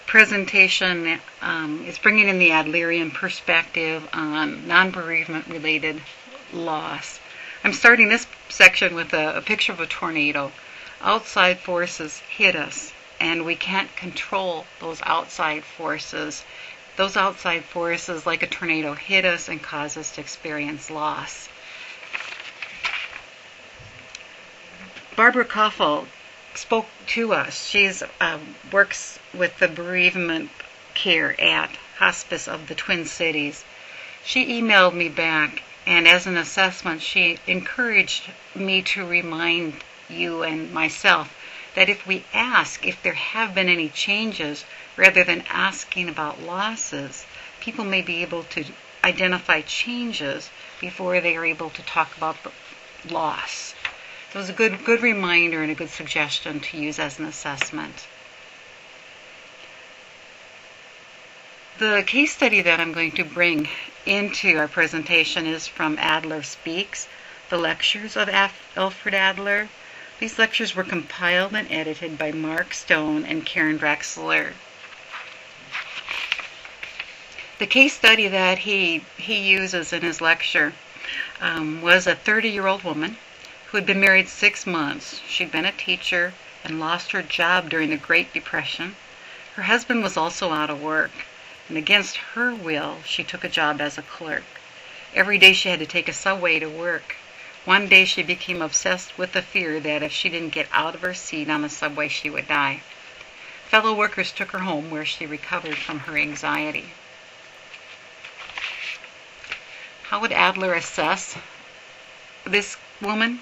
presentation is bringing in the Adlerian perspective on non-bereavement related loss. I'm starting this section with a picture of a tornado. Outside forces hit us, and we can't control those outside forces. Those outside forces, like a tornado, hit us and cause us to experience loss. Barbara Koffel spoke to us. She works with the bereavement care at Hospice of the Twin Cities. She emailed me back, and as an assessment, she encouraged me to remind you and myself that if we ask if there have been any changes, rather than asking about losses, people may be able to identify changes before they are able to talk about the loss. So it was a good reminder and a good suggestion to use as an assessment. The case study that I'm going to bring into our presentation is from Adler Speaks, the lectures of Alfred Adler. These lectures were compiled and edited by Mark Stone and Karen Drexler. The case study that he uses in his lecture was a 30-year-old woman who had been married 6 months. She'd been a teacher and lost her job during the Great Depression. Her husband was also out of work, and against her will, she took a job as a clerk. Every day she had to take a subway to work. One day she became obsessed with the fear that if she didn't get out of her seat on the subway, she would die. Fellow workers took her home where she recovered from her anxiety. How would Adler assess this woman?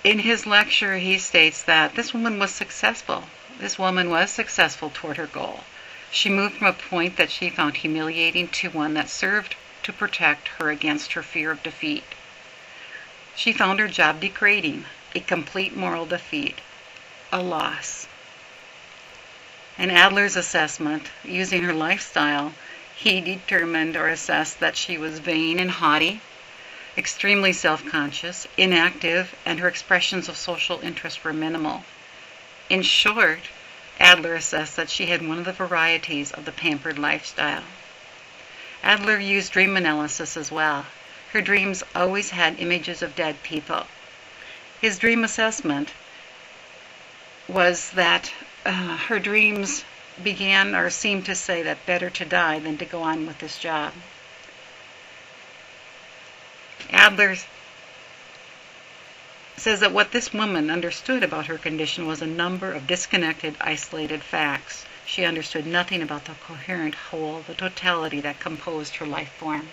In his lecture, he states that this woman was successful. This woman was successful toward her goal. She moved from a point that she found humiliating to one that served to protect her against her fear of defeat. She found her job degrading, a complete moral defeat, a loss. In Adler's assessment, using her lifestyle, he determined or assessed that she was vain and haughty, extremely self-conscious, inactive, and her expressions of social interest were minimal. In short, Adler assessed that she had one of the varieties of the pampered lifestyle. Adler used dream analysis as well. Her dreams always had images of dead people. His dream assessment was that her dreams began or seemed to say that better to die than to go on with this job. Adler says that what this woman understood about her condition was a number of disconnected, isolated facts. She understood nothing about the coherent whole, the totality that composed her life form.